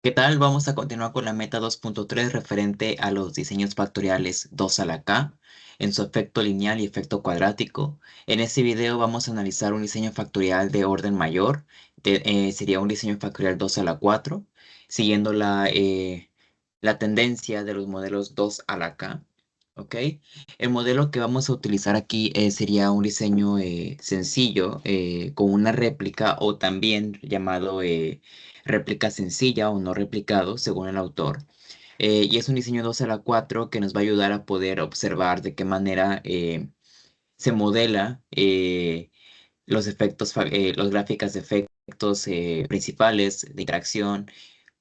¿Qué tal? Vamos a continuar con la meta 2.3 referente a los diseños factoriales 2 a la k en su efecto lineal y efecto cuadrático. En este video vamos a analizar un diseño factorial de orden mayor, sería un diseño factorial 2 a la 4, siguiendo la tendencia de los modelos 2 a la k. ¿Ok? El modelo que vamos a utilizar aquí sería un diseño sencillo con una réplica o también llamado réplica sencilla o no replicado, según el autor. Y es un diseño 2 a la 4 que nos va a ayudar a poder observar de qué manera se modela los efectos, los gráficas de efectos principales de interacción,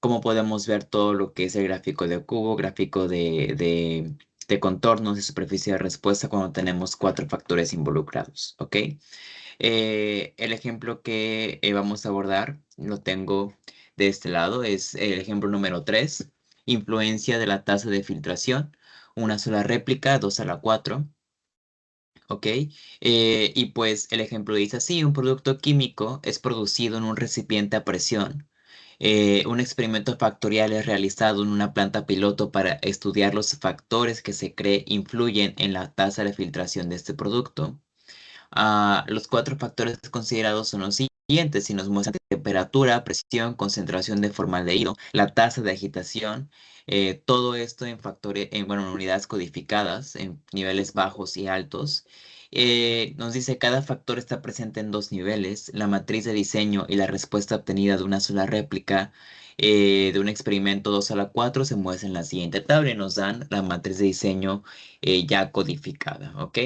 cómo podemos ver todo lo que es el gráfico de cubo, gráfico de contornos y superficie de respuesta cuando tenemos cuatro factores involucrados, ¿ok? El ejemplo que vamos a abordar, lo tengo de este lado, es el ejemplo número 3, influencia de la tasa de filtración, una sola réplica, 2 a la 4, ¿ok? Y pues el ejemplo dice así, un producto químico es producido en un recipiente a presión. Un experimento factorial es realizado en una planta piloto para estudiar los factores que se cree influyen en la tasa de filtración de este producto. Los cuatro factores considerados son los siguientes, si nos muestran temperatura, presión, concentración de formaldehído, la tasa de agitación, todo esto en factores, bueno, en unidades codificadas, en niveles bajos y altos. Nos dice cada factor está presente en dos niveles, la matriz de diseño y la respuesta obtenida de una sola réplica de un experimento 2 a la 4 se muestra en la siguiente tabla y nos dan la matriz de diseño ya codificada, ¿ok?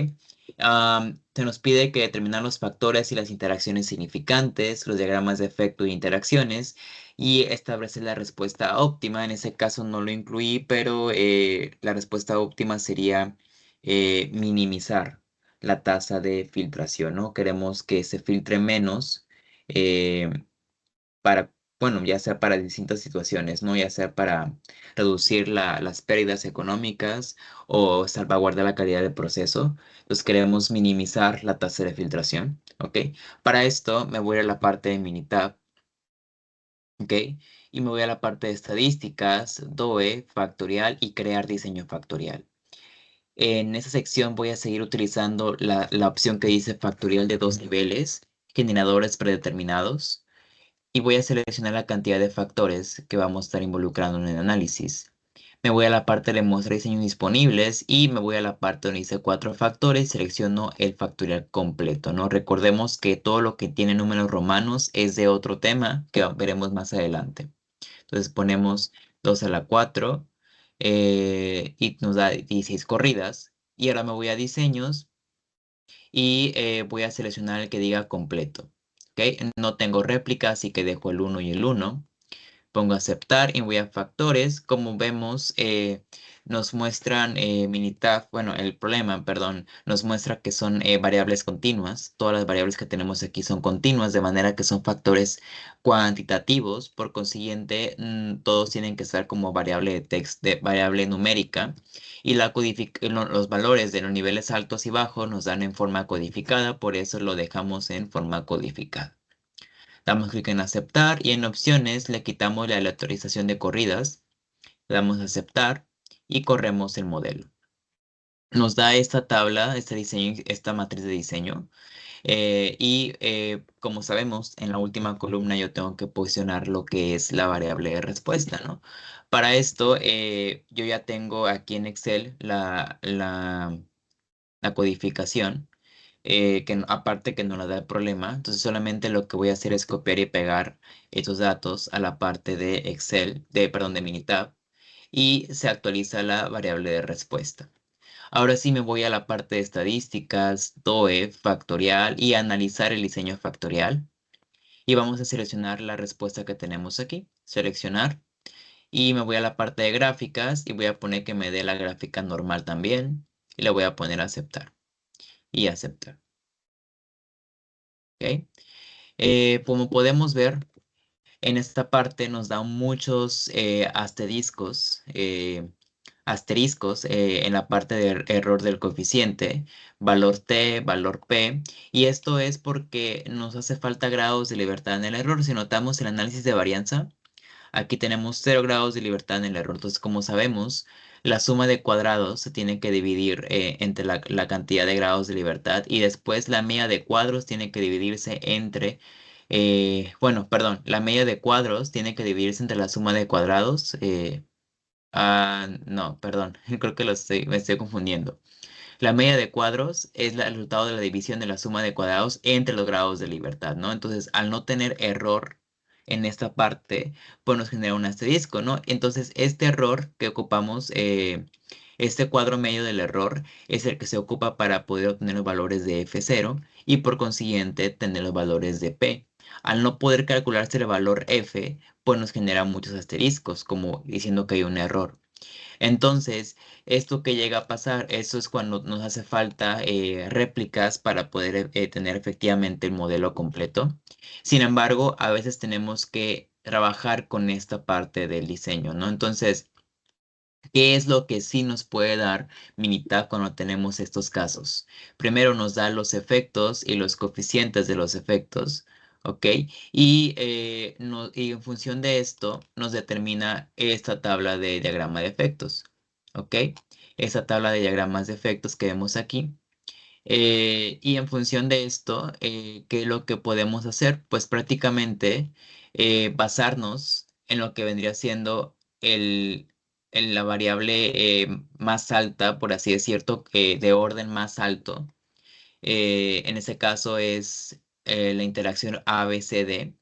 Se nos pide que determinar los factores y las interacciones significantes, los diagramas de efecto y interacciones, y establecer la respuesta óptima. En ese caso no lo incluí, pero la respuesta óptima sería minimizar la tasa de filtración, ¿no? Queremos que se filtre menos eh, para, bueno, ya sea para distintas situaciones, ¿no? Ya sea para reducir las pérdidas económicas o salvaguardar la calidad del proceso. Entonces queremos minimizar la tasa de filtración, ¿ok? Para esto me voy a la parte de Minitab, ¿ok? Y me voy a la parte de estadísticas, DOE, factorial y crear diseño factorial. En esa sección voy a seguir utilizando la opción que dice factorial de dos niveles, generadores predeterminados y voy a seleccionar la cantidad de factores que vamos a estar involucrando en el análisis. Me voy a la parte de mostrar diseños disponibles y me voy a la parte donde dice cuatro factores, selecciono el factorial completo, ¿no? Recordemos que todo lo que tiene números romanos es de otro tema que veremos más adelante. Entonces ponemos 2 a la 4 y nos da 16 corridas. Y ahora me voy a diseños y voy a seleccionar el que diga completo. ¿Ok? No tengo réplica, así que dejo el uno y el uno. Pongo aceptar y voy a factores. Como vemos, nos muestran Minitab, bueno, el problema, perdón, nos muestra que son variables continuas. Todas las variables que tenemos aquí son continuas, de manera que son factores cuantitativos. Por consiguiente, todos tienen que estar como variable de texto, de variable numérica. Y los valores de los niveles altos y bajos nos dan en forma codificada, por eso lo dejamos en forma codificada. Damos clic en aceptar y en opciones le quitamos la aleatorización de corridas, le damos a aceptar y corremos el modelo. Nos da esta tabla, este diseño, esta matriz de diseño como sabemos, en la última columna yo tengo que posicionar lo que es la variable de respuesta, ¿no? Para esto yo ya tengo aquí en Excel la codificación aparte que no nos da el problema, entonces solamente lo que voy a hacer es copiar y pegar estos datos a la parte de Excel, perdón, de Minitab, y se actualiza la variable de respuesta. Ahora sí me voy a la parte de estadísticas, DOE, factorial y analizar el diseño factorial. Y vamos a seleccionar la respuesta que tenemos aquí, seleccionar. Y me voy a la parte de gráficas y voy a poner que me dé la gráfica normal también. Y le voy a poner aceptar y aceptar. ¿Ok? Como podemos ver, en esta parte nos da muchos asteriscos en la parte de error del coeficiente, valor t, valor p, y esto es porque nos hace falta grados de libertad en el error. Si notamos el análisis de varianza, Aquí tenemos 0 grados de libertad en el error. Entonces, como sabemos, la suma de cuadrados se tiene que dividir entre la cantidad de grados de libertad y después la media de cuadros tiene que dividirse entre, bueno, perdón, la media de cuadros tiene que dividirse entre la suma de cuadrados. No, perdón, creo que me estoy confundiendo. La media de cuadros es el resultado de la división de la suma de cuadrados entre los grados de libertad, ¿no? Entonces, al no tener error en esta parte, pues nos genera un asterisco, ¿no? Entonces, este error que ocupamos, este cuadro medio del error, es el que se ocupa para poder obtener los valores de F0 y por consiguiente tener los valores de P. Al no poder calcularse el valor F, pues nos genera muchos asteriscos, como diciendo que hay un error. Entonces, esto que llega a pasar, eso es cuando nos hace falta réplicas para poder tener efectivamente el modelo completo. Sin embargo, a veces tenemos que trabajar con esta parte del diseño, ¿no? Entonces, ¿qué es lo que sí nos puede dar Minitab cuando tenemos estos casos? Primero nos da los efectos y los coeficientes de los efectos, ¿ok? Y en función de esto nos determina esta tabla de diagrama de efectos, ¿ok? Esta tabla de diagramas de efectos que vemos aquí. Y en función de esto, ¿qué es lo que podemos hacer? Pues prácticamente basarnos en lo que vendría siendo la variable más alta, por así decirlo, de orden más alto. En ese caso es la interacción ABCD.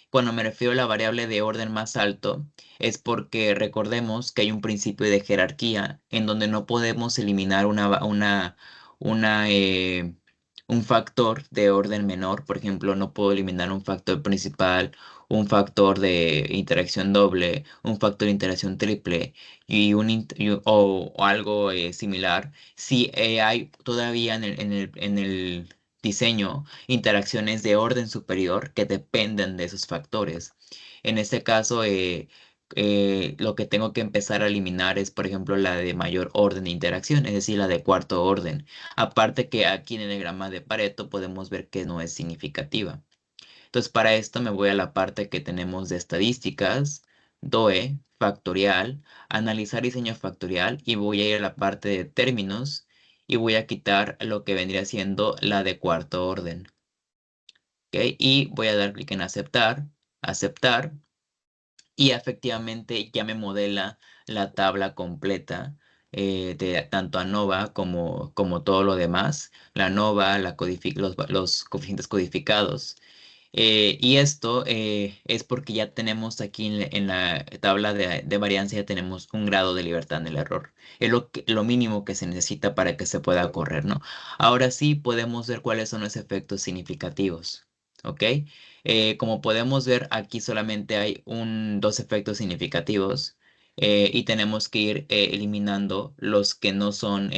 Cuando me refiero a la variable de orden más alto, es porque recordemos que hay un principio de jerarquía en donde no podemos eliminar una, un factor de orden menor. Por ejemplo, no puedo eliminar un factor principal, un factor de interacción doble, un factor de interacción triple o algo similar si hay todavía en el diseño interacciones de orden superior que dependen de esos factores. En este caso, lo que tengo que empezar a eliminar es, por ejemplo, la de mayor orden de interacción, es decir, la de cuarto orden. Aparte que aquí en el diagrama de Pareto podemos ver que no es significativa. Entonces, para esto me voy a la parte que tenemos de estadísticas, DOE, factorial, analizar diseño factorial y voy a ir a la parte de términos y voy a quitar lo que vendría siendo la de cuarto orden. ¿Ok? Y voy a dar clic en aceptar, aceptar y efectivamente ya me modela la tabla completa de tanto ANOVA como todo lo demás. La ANOVA, los coeficientes codificados. Y esto es porque ya tenemos aquí en la tabla de varianza, ya tenemos un grado de libertad en el error. Es lo mínimo que se necesita para que se pueda correr, ¿no? Ahora sí podemos ver cuáles son los efectos significativos, ¿ok? Como podemos ver, aquí solamente hay dos efectos significativos y tenemos que ir eliminando los que no son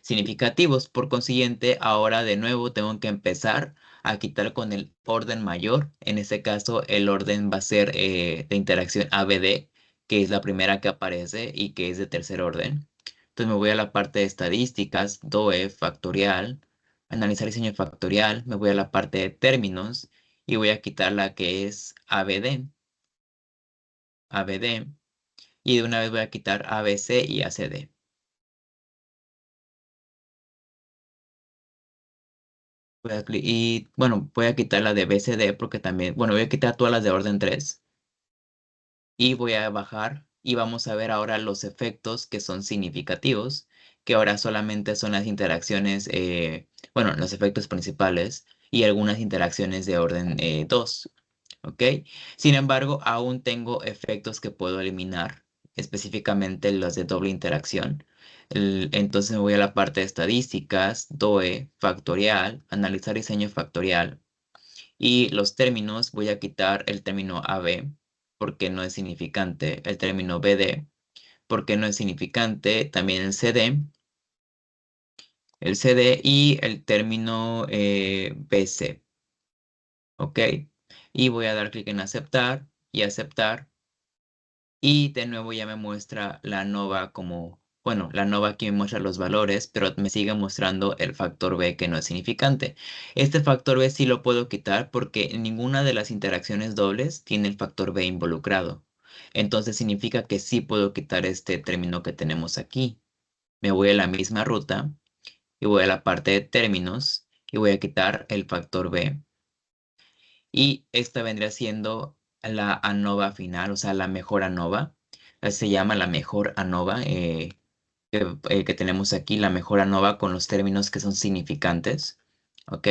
significativos. Por consiguiente, ahora de nuevo tengo que empezar a quitar con el orden mayor. En este caso, el orden va a ser de interacción ABD, que es la primera que aparece y que es de tercer orden. Entonces me voy a la parte de estadísticas, DOE, factorial, analizar diseño factorial, me voy a la parte de términos y voy a quitar la que es ABD, ABD, y de una vez voy a quitar ABC y ACD. Y bueno, voy a quitar la de BCD porque también, bueno, voy a quitar todas las de orden 3 y voy a bajar y vamos a ver ahora los efectos que son significativos, que ahora solamente son las interacciones, bueno, los efectos principales y algunas interacciones de orden 2, ¿ok? Sin embargo, aún tengo efectos que puedo eliminar, específicamente los de doble interacción. Entonces me voy a la parte de estadísticas, DOE, factorial, analizar diseño factorial y los términos, voy a quitar el término AB porque no es significante, el término BD porque no es significante, también el CD y el término BC, ¿ok? Y voy a dar clic en aceptar y aceptar y de nuevo ya me muestra la ANOVA como, bueno, la ANOVA aquí me muestra los valores, pero me sigue mostrando el factor B que no es significante. Este factor B sí lo puedo quitar porque ninguna de las interacciones dobles tiene el factor B involucrado. Entonces significa que sí puedo quitar este término que tenemos aquí. Me voy a la misma ruta y voy a la parte de términos y voy a quitar el factor b. Y esta vendría siendo la ANOVA final, o sea, la mejor ANOVA. Se llama la mejor ANOVA que tenemos aquí, la mejor ANOVA con los términos que son significantes. ¿Ok?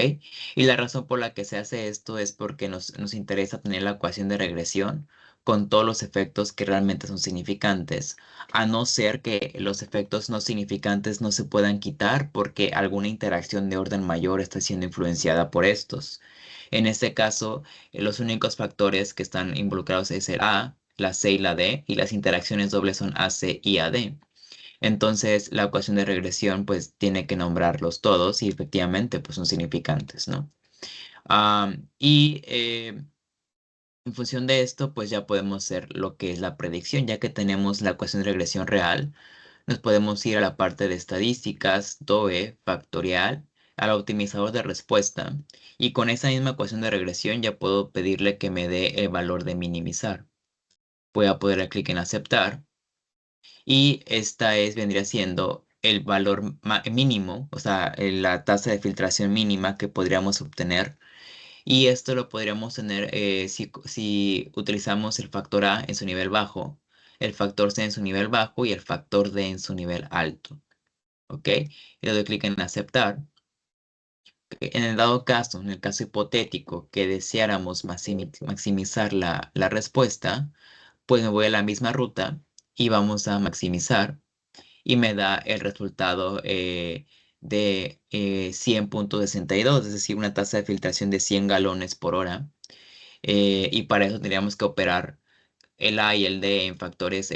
Y la razón por la que se hace esto es porque nos interesa tener la ecuación de regresión con todos los efectos que realmente son significantes, a no ser que los efectos no significantes no se puedan quitar porque alguna interacción de orden mayor está siendo influenciada por estos. En este caso, los únicos factores que están involucrados es el A, la C y la D, y las interacciones dobles son AC y AD. Entonces, la ecuación de regresión, pues, tiene que nombrarlos todos y efectivamente, pues, son significantes, ¿no? Y en función de esto, pues, ya podemos hacer lo que es la predicción, ya que tenemos la ecuación de regresión real, nos podemos ir a la parte de estadísticas, DOE, factorial, al optimizador de respuesta, y con esa misma ecuación de regresión ya puedo pedirle que me dé el valor de minimizar. Voy a poder dar clic en aceptar. Y esta vendría siendo el valor mínimo, o sea, la tasa de filtración mínima que podríamos obtener. Y esto lo podríamos tener si utilizamos el factor A en su nivel bajo, el factor C en su nivel bajo y el factor D en su nivel alto. ¿Ok? Y le doy clic en aceptar. En el dado caso, en el caso hipotético que deseáramos maximizar la respuesta, pues me voy a la misma ruta y vamos a maximizar y me da el resultado de 100,62, es decir, una tasa de filtración de 100 galones por hora. Y para eso tendríamos que operar el A y el D en factores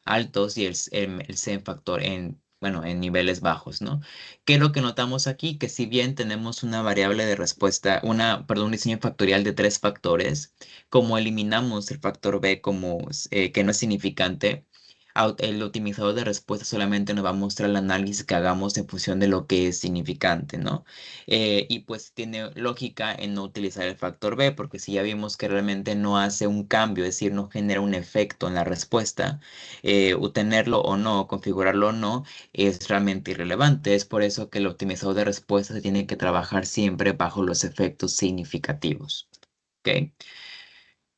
altos y el C en bueno, en niveles bajos, ¿no? ¿Qué es lo que notamos aquí? Que si bien tenemos una variable de respuesta, perdón, un diseño factorial de 3 factores, como eliminamos el factor B como que no es significante, el optimizador de respuesta solamente nos va a mostrar el análisis que hagamos en función de lo que es significante, ¿no? Y pues tiene lógica en no utilizar el factor B, porque si ya vimos que realmente no hace un cambio, es decir, no genera un efecto en la respuesta, o tenerlo o no, configurarlo o no, es realmente irrelevante. Es por eso que el optimizador de respuesta se tiene que trabajar siempre bajo los efectos significativos. ¿Ok?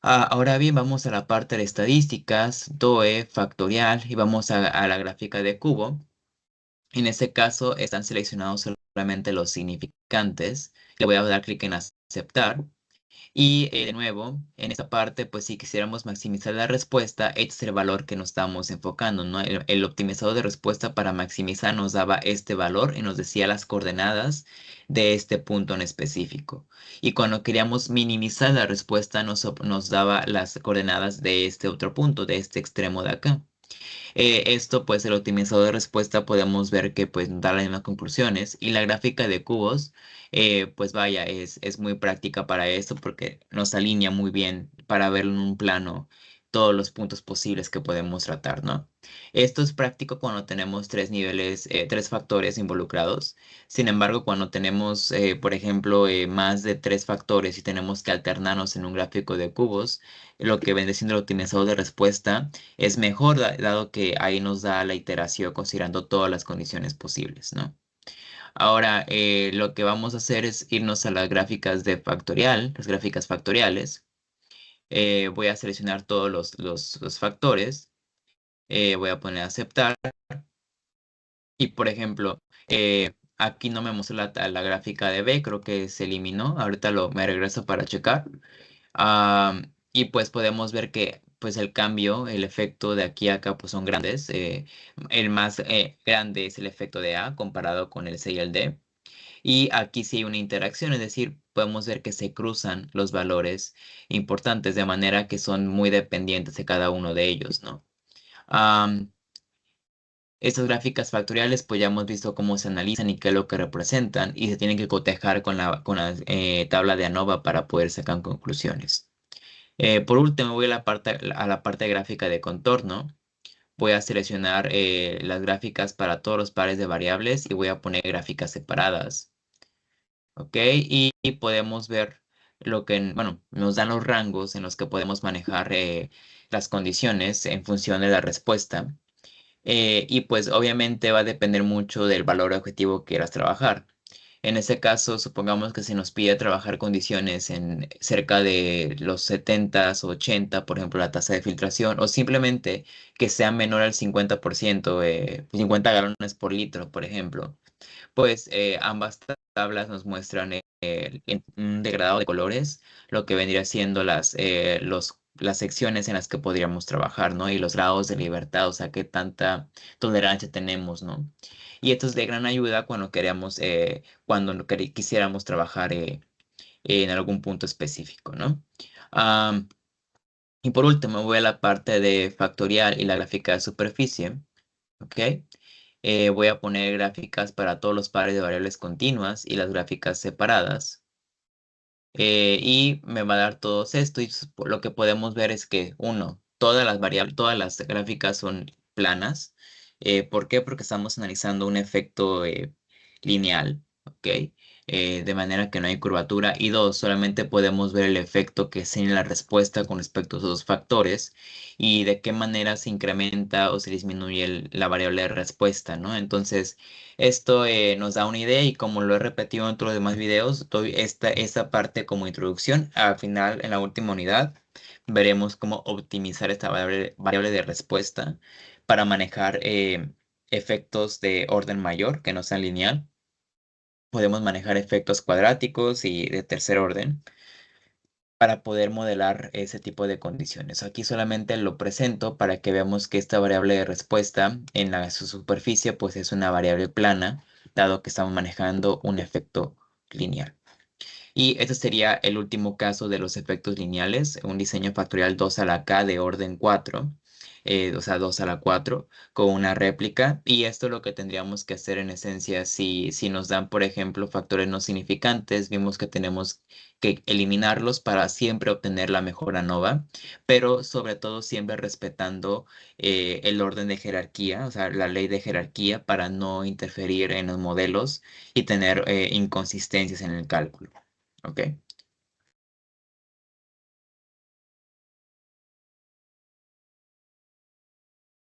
Ahora bien, vamos a la parte de estadísticas, DOE, factorial, y vamos a la gráfica de cubo. En este caso están seleccionados solamente los significantes. Le voy a dar clic en aceptar. Y de nuevo, en esta parte, pues si quisiéramos maximizar la respuesta, este es el valor que nos estamos enfocando, ¿no? El optimizador de respuesta para maximizar nos daba este valor y nos decía las coordenadas de este punto en específico. Y cuando queríamos minimizar la respuesta, nos daba las coordenadas de este otro punto, de este extremo de acá. Esto, pues, el optimizador de respuesta podemos ver que pues da las mismas conclusiones y la gráfica de cubos, pues vaya, es muy práctica para esto porque nos alinea muy bien para ver en un plano todos los puntos posibles que podemos tratar, ¿no? Esto es práctico cuando tenemos 3 niveles, 3 factores involucrados. Sin embargo, cuando tenemos, por ejemplo, más de 3 factores y tenemos que alternarnos en un gráfico de cubos, lo que viene siendo el optimizador de respuesta es mejor dado que ahí nos da la iteración considerando todas las condiciones posibles, ¿no? Ahora, lo que vamos a hacer es irnos a las gráficas de factorial, las gráficas factoriales. Voy a seleccionar todos los factores. Voy a poner aceptar. Y por ejemplo, aquí no me muestra la gráfica de B, creo que se eliminó. Ahorita me regreso para checar. Y pues podemos ver que pues el cambio, el efecto de aquí a acá pues son grandes. El más grande es el efecto de A comparado con el C y el D. Y aquí sí hay una interacción, es decir, podemos ver que se cruzan los valores importantes de manera que son muy dependientes de cada uno de ellos, ¿no? Am, Estas gráficas factoriales, pues ya hemos visto cómo se analizan y qué es lo que representan, y se tienen que cotejar con la tabla de ANOVA para poder sacar conclusiones. Por último, voy a la parte gráfica de contorno. Voy a seleccionar las gráficas para todos los pares de variables y voy a poner gráficas separadas. ¿Ok? Y podemos ver bueno, nos dan los rangos en los que podemos manejar las condiciones en función de la respuesta. Y pues obviamente va a depender mucho del valor objetivo que quieras trabajar. En ese caso, supongamos que se nos pide trabajar condiciones en cerca de los 70 o 80, por ejemplo, la tasa de filtración, o simplemente que sea menor al 50%, 50 galones por litro, por ejemplo. Pues ambas tablas nos muestran un degradado de colores, lo que vendría siendo las secciones en las que podríamos trabajar, ¿no? Y los grados de libertad, o sea, qué tanta tolerancia tenemos, ¿no? Y esto es de gran ayuda cuando quisiéramos trabajar en algún punto específico, ¿no? Am, y por último, voy a la parte de factorial y la gráfica de superficie, ¿ok? Voy a poner gráficas para todos los pares de variables continuas y las gráficas separadas. Y me va a dar todos esto y lo que podemos ver es que, uno, todas las gráficas son planas. ¿Por qué? Porque estamos analizando un efecto lineal, ¿ok? De manera que no hay curvatura. Y dos, solamente podemos ver el efecto que tiene la respuesta con respecto a esos dos factores y de qué manera se incrementa o se disminuye la variable de respuesta, ¿no? Entonces, esto nos da una idea y como lo he repetido en otros demás videos, doy esta parte como introducción. Al final, en la última unidad, veremos cómo optimizar esta variable de respuesta para manejar efectos de orden mayor que no sean lineal. Podemos manejar efectos cuadráticos y de tercer orden para poder modelar ese tipo de condiciones. Aquí solamente lo presento para que veamos que esta variable de respuesta en su superficie pues es una variable plana, dado que estamos manejando un efecto lineal. Y este sería el último caso de los efectos lineales, un diseño factorial 2 a la k de orden 4, o sea, 2 a la 4, con una réplica. Y esto es lo que tendríamos que hacer en esencia si nos dan, por ejemplo, factores no significantes, vimos que tenemos que eliminarlos para siempre obtener la mejor ANOVA, pero sobre todo siempre respetando el orden de jerarquía, o sea, la ley de jerarquía para no interferir en los modelos y tener inconsistencias en el cálculo. ¿Ok?